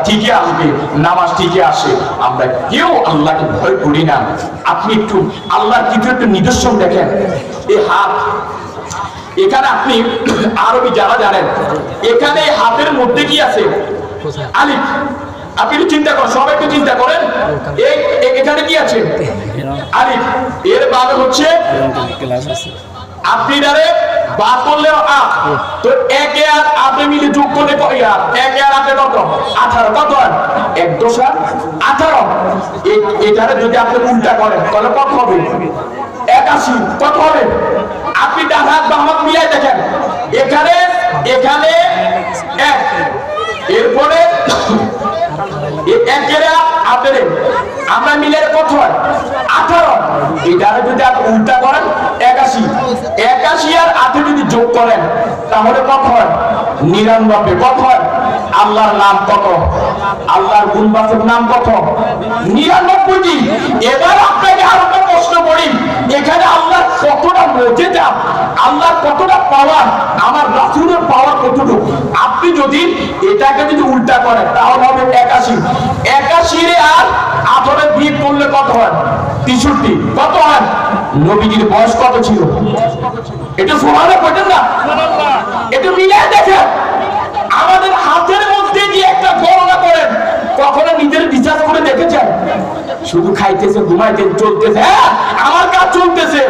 ঠিকই আসবে, নামাজ ঠিকই আসে, আমরা কেউ আল্লাহকে ভয় করি না। আপনি একটু আল্লাহর কিছু একটু নিদর্শন দেখেন। এই হাত, এখানে আপনি আরবি যারা জানেন, এখানে হাতের মধ্যে কি আছে? আলিফ। আপনি একটু চিন্তা করেন, সবাই একটু চিন্তা করেন, এখানে কি আছে? আলিফ। এর মানে হচ্ছে আপনি ডারে বা করলেও আট, তো একে আর আপনি মিলে যোগ করলে একে আর আপনি কত? 18। কত হয়? 1 × 2 = 18। এটারে যদি আপনি উল্টা করেন তাহলে কত হবে? 81। কত হবে? আপনি ডান হাত বাম হাত মিলাই দেখেন, এখানে এখানে 1, এরপরে আমরা মিলে কত হয়? 18। এটারে যদি আপনি উল্টা করেন 81। 81 আর 8 যদি যোগ করেন তাহলে কত হয়? 99। কত হয়? আল্লাহর নাম কত? আল্লাহর গুণবাচক নাম কত? 99টি। এবার আপনাকে আর একটা প্রশ্ন করি, এখানে আল্লাহর কতটা মর্যাদা, আল্লাহর কতটা পাওয়ার, আমার রাসূলের পাওয়ার কতটুকু? আপনি যদি এটাকে যদি উল্টা করেন তাহলে হবে 81। 81 আর 18 বিয়োগ করলে কত হয়? 63। কত হয়? নবীজির বয়স কত ছিল? এটা সুবহানাল্লাহ বলেন না, এটা মিলিয়ে দেখেন। আমাদের হাতের মধ্যে যে একটা গণনা করেন, কখনো নিজের বিচার করে দেখেছেন? শুধু খাইতেছে, ঘুমাইতে, চলতেছে, হ্যাঁ আমার কাজ চলতেছে,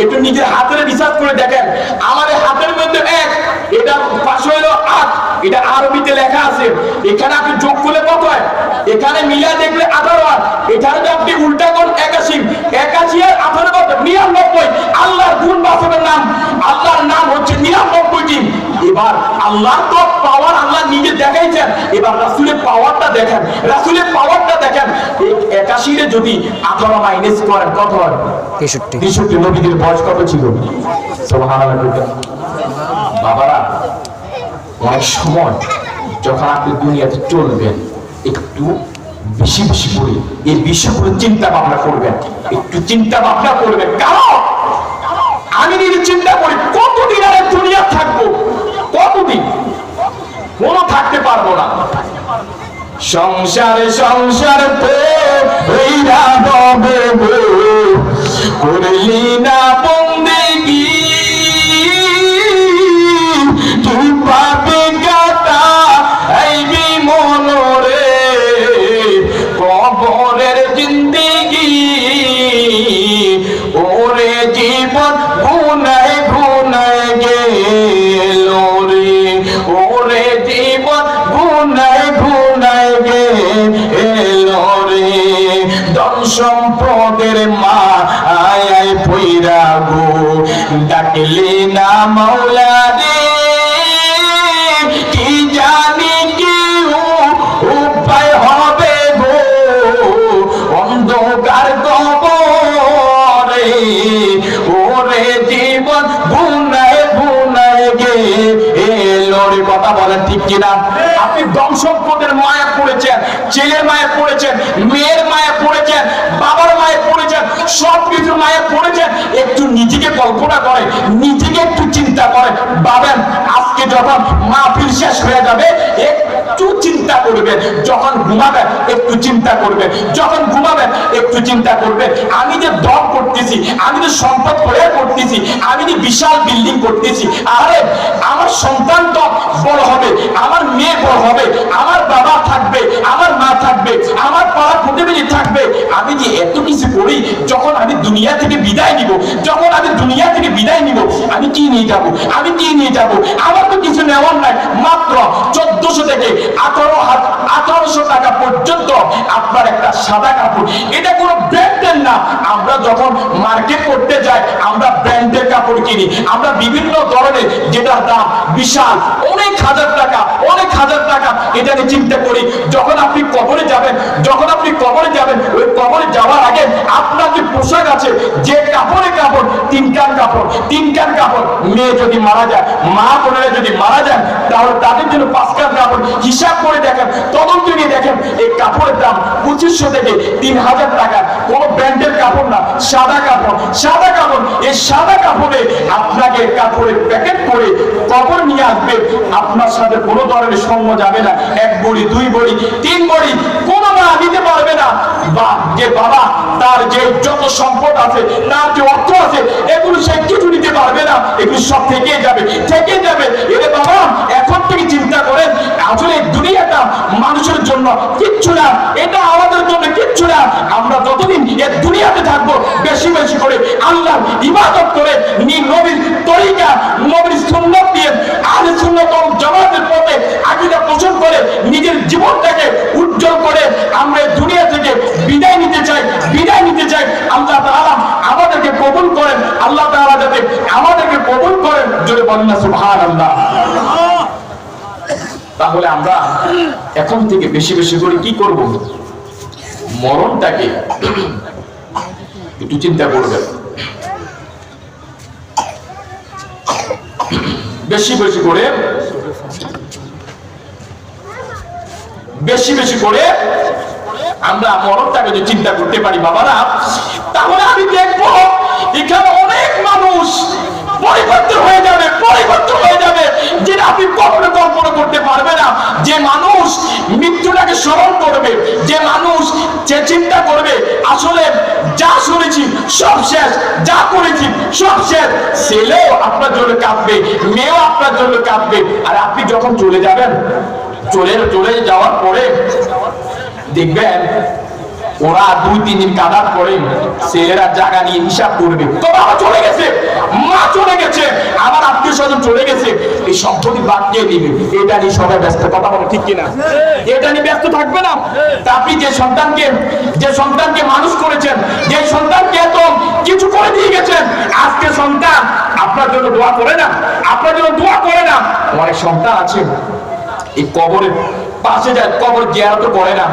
একটু নিজের হাতের বিচার করে দেখেন। আমার হাতের মধ্যে 1, এটা পাশে হলো 8, এটা আরবিতে লেখা আছে, এখানে আপনি যোগ করলে কত হয়? এখানে মিলা দেখলে 18 হয়, এখানে আপনি উল্টা করেন 81। 81 আর 18 কত? 99। আল্লাহর গুণবাচকের নাম, আল্লাহর নাম হচ্ছে 99টি। এবার আল্লাহর তো পাওয়ার আল্লাহ নিজে দেখাইছেন, এবার রাসূলের পাওয়ারটা দেখেন, রাসূলের পাওয়ারটা দেখেন। 81 এ যদি 18 মাইনাস করেন কত হয়? 63। 63। নবীদের বয়স কত ছিল? সুবহানাল্লাহ। বাবারা, অনেক সময় যখন আপনি দুনিয়াতে চলবেন একটু বেশি বেশি করে এই বিষয়গুলো চিন্তা ভাবনা করবেন, একটু চিন্তা ভাবনা করবেন। কারণ আমি নিজে চিন্তা করি, কতদিন আর দুনিয়া থাকবো? কতদিন? কোনো থাকতে পারবো না। সংসার সংসার হইরা হবে গো, করলি না বন্দেগি, তুই পাবে কাটা আইবি মনরে, কবরের জিন্দেগি ওরে জীবন গুনায় গুনায় গেল রে, ওরে জীবন গুনায় গুনায় গেল রে। ধন সম্পদের মা আয় পইরা গো, ডাকলে না মাওলা রে, কি জানি কি উপায় হবে গো, অন্ধকার কবরে ওরে জীবন গুনায় গুনায় গেল রে। কথা বলেন ঠিক কিনা? আপনি ধন সম্পদের মায়া পড়েছেন, ছেলের মায়া পড়েছেন, মেয়ের মায়া পড়েছেন, বাবার মায়া পড়েছেন, সবকিছু মায়া পড়েছেন। একটু নিজেকে কল্পনা করে, নিজেকে একটু চিন্তা করে ভাবেন, আজকে যখন মাহফিল শেষ হয়ে যাবে একটু চিন্তা করবেন, যখন ঘুমাবেন একটু চিন্তা করবেন, যখন ঘুমাবেন একটু চিন্তা করবেন, আমি যে দম করতেছি, আমি যে সম্পদ করে করতেছি, আমি যে বিশাল বিল্ডিং করতেছি, আরে আমার সন্তান তো বড় হবে, আমার মেয়ে বড় হবে, আমার বাবা থাকবে, আমার মা থাকবে, আমার পাড়া প্রতিবেশী থাকবে, আমি যে এত কিছু করি, যখন আমি দুনিয়া থেকে বিদায় নিব, যখন আমি দুনিয়া থেকে বিদায় নিব, আমি কি নিয়ে যাব? আমি কি নিয়ে যাব? আমার তো কিছু নেওয়ার নাই। মাত্র 1400 থেকে 1800 টাকা পর্যন্ত আপনার একটা সাদা কাপড়, এটা কোনো ব্র্যান্ডের না। আমরা যখন মার্কেট করতে যাই আমরা ব্র্যান্ডের কাপড় কিনি, আমরা বিভিন্ন ধরনের, যেটার দাম বিশাল, অনেক হাজার টাকা, অনেক হাজার টাকা, এটাকে চিন্তা করি। যখন আপনি কবরে যাবেন, যখন আপনি কবরে যাবেন, ওই কবরে যাওয়ার আগে আপনার যে পোশাক আছে, যে কাপড়ে কাপড়, 3 কান কাপড়, 3 কান কাপড়। মেয়ে যদি মারা যায়, মা বোনেরা যদি মারা যান, তাহলে তাদের জন্য 5 কান কাপড়। হিসাব করে দেখেন, তদন্ত নিয়ে দেখেন, এই কাপড়ের দাম 2500 থেকে 3000 টাকা। কোন ব্র্যান্ডের কাপড় না, সাদা কাপড়, সাদা কাপড়। এই সাদা কাপড়ে আপনাকে কাপড়ের প্যাকেট করে কবর নিয়ে আসবে, আপনার সাথে কোনো ধরনের সঙ্গ যাবে না। 1 বড়ি, 2 বড়ি, 3 করি, কোনো মা নিতে পারবে না। বা যে বাবা তার যে যত সম্পদ আছে, তার যে অর্থ আছে, এগুলো সে কিছু নিতে পারবে না, এগুলো সব থেকে যাবে, থেকে যাবে। এরে বাবা, এখন থেকে চিন্তা করেন, আসলে দুনিয়াটা মানুষের জন্য কিচ্ছু না, এটা আমাদের জন্য কিচ্ছু না। আমরা যতদিন এই দুনিয়াতে থাকবো, বেশি বেশি করে আল্লাহর ইবাদত করে, নবীর তরিকা, নবীর সুন্নাত দিয়ে, আহলে সুন্নাত ওয়াল জামাতের পথে আকীদা পোষণ করে, নিজের জীবনটাকে উজ্জ্বল করে আমরা এই দুনিয়া থেকে বিদায় নিতে চাই, বিদায় নিতে চাই। আল্লাহ তাআলা আমাদেরকে কবুল করেন, আল্লাহ তাআলা যাতে আমাদেরকে কবুল করেন, জোরে বলেন না সুবহানাল্লাহ। তাহলে আমরা এখন থেকে বেশি বেশি করে কি করব? মরণটাকে একটু চিন্তা করবেন, বেশি বেশি করে, বেশি বেশি করে আমরা মরণটাকে যদি চিন্তা করতে পারি বাবারা, তাহলে আমি দেখবো এখানে অনেক মানুষ পরিবর্তন হয়ে যাবে, পরিবর্তন হয়ে যাবে, যেটা আপনি কখনো কল্পনা করতে পারবে না। যে মানুষ মৃত্যুটাকে স্মরণ করবে, যে মানুষ যে চিন্তা করবে আসলে যা শুনেছি সব শেষ, যা করেছি সব শেষ, ছেলেও আপনার জন্য কাঁদবে, মেয়েও আপনার জন্য কাঁদবে। আর আপনি যখন চলে যাবেন, চলে যাওয়ার পরে দেখবেন ওরা 2-3 দিন কাদার পরে ছেলেরা জায়গা নিয়ে হিসাব করবে, তো বাবা চলে গেছে, মা চলে গেছে, আমার আত্মীয় স্বজন চলে গেছে, এই সম্পত্তি বাদ দিয়ে দিবে। এটা নিয়ে সবাই ব্যস্ত, কথা বলে ঠিক কিনা? এটা নিয়ে ব্যস্ত থাকবে না। তা আপনি যে সন্তানকে মানুষ করেছেন, যে সন্তানকে এত কিছু করে দিয়ে গেছেন, আজকে সন্তান আপনার জন্য দোয়া করে না, আপনার জন্য দোয়া করে না। অনেক সন্তান আছে এই কবরের পাশে যায়, কবর জিয়ারত করে না।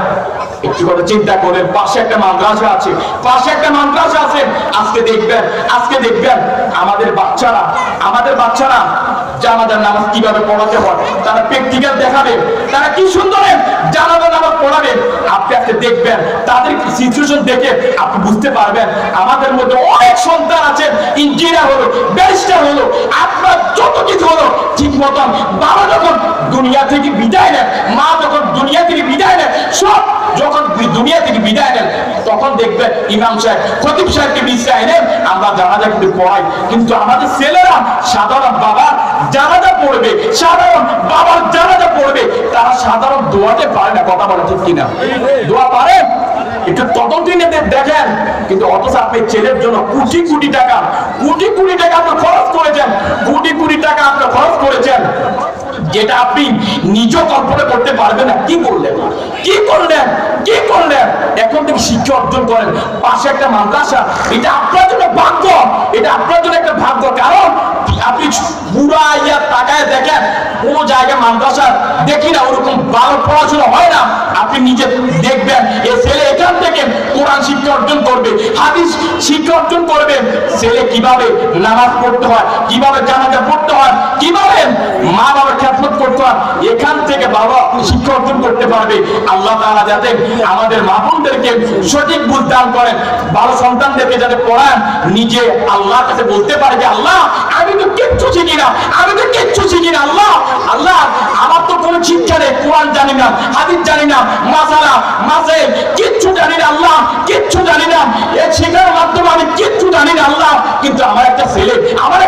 একটু কথা চিন্তা করেন, পাশে একটা মাদ্রাসা আছে, পাশে একটা মাদ্রাসা আছে। আজকে দেখবেন আমাদের বাচ্চারা জানাজার নামাজ কিভাবে পড়াতে হয়, তারা প্র্যাকটিক্যাল দেখাবে, তারা কি সুন্দর জানাজার নামাজ পড়াবে। আপনি আজকে দেখবেন তাদের সিচুয়েশন দেখে আপনি বুঝতে পারবেন আমাদের মধ্যে অনেক সন্তান আছে, ইঞ্জিনিয়ার হলো, ব্যারিস্টার হলো, আপনার যত কিছু হলো, ঠিক মতন বাবা যখন দুনিয়া থেকে বিদায় নেন, মা যখন দুনিয়া থেকে বিদায় নেন, সব যখন দুনিয়া থেকে বিদায় নেন, তখন দেখবেন ইমাম সাহেব, খতিব সাহেবকে বিছায় নেন, আমরা জানাজা কিন্তু পড়াই। কিন্তু আমাদের ছেলেরা সাধারণ বাবার জানাজা পড়বে, সাধারণ বাবার জানাজা পড়বে, তারা সাধারণ দোয়াতে পারে না, কথা বলে ঠিক কিনা? দোয়া পারে? একটু তদন্ত দেখেন। কিন্তু অথচ আপনি ছেলের জন্য কোটি কোটি টাকা আপনি খরচ করেছেন, কোটি টাকা আপনি খরচ করেছেন, যেটা আপনি নিজেও কল্পনা করতে পারবেন না। কি করলেন? এখন থেকে শিক্ষা অর্জন করেন, পাশে একটা মাদ্রাসা, এটা আপনার জন্য ভাগ্য, এটা আপনার জন্য একটা ভাগ্য। কারণ আপনি পুরা তাকায় দেখেন, কোন জায়গায় মাদ্রাসা দেখি না ওরকম ভালো পড়াশোনা হয় না। আপনি নিজে দেখবেন এই ছেলে এখান থেকে কোরআন শিক্ষা অর্জন করবে, হাদিস শিক্ষা অর্জন করবে, ছেলে কিভাবে নামাজ পড়তে হয়, কিভাবে জানাজা পড়তে হয়, কিভাবে মা বাবার খেদমত করতে হয়, এখান থেকে বাবা শিক্ষা অর্জন করতে পারবে। আল্লাহ তাআলা যাতে আমাদের মা বোনদেরকে সঠিক বুঝ দান করেন, ভালো সন্তানদেরকে যাতে পড়ান, নিজে আল্লাহর কাছে বলতে পারে যে আল্লাহ আমি তো কিচ্ছু শিখি না, আল্লাহ আমার তো কোনো শিক্ষা নেই, কোরআন জানি না, হাদিস জানি না, মাসাইল কিচ্ছু জানি না, আল্লাহ কিচ্ছু জানি না, এই শেখার মাধ্যমে আমি কিচ্ছু জানি না আল্লাহ। কিন্তু আমার একটা ছেলে, আমার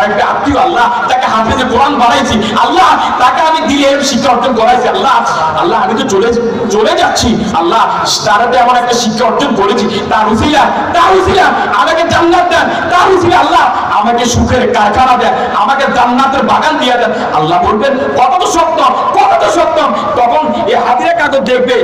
একটা আত্মীয়, আল্লাহ তাকে হাফেজে কোরআন বানাইছি, আল্লাহ তাকে আমি দিয়ে শিক্ষা অর্জন করাইছি, আল্লাহ আমি তো চলে যাচ্ছি, আল্লাহ তারাতে আমার একটা শিক্ষা অর্জন করেছি, তার উসিলা আমাকে জান্নাত দেন, তার উসিলা আল্লাহ আমাকে সুখের কারখানা দেন, আমাকে জান্নাতের বাগান দিয়ে দেন। আল্লাহ বলবেন কত তো সত্য, তখন এই হাদিয়া কাগজ দেখবে।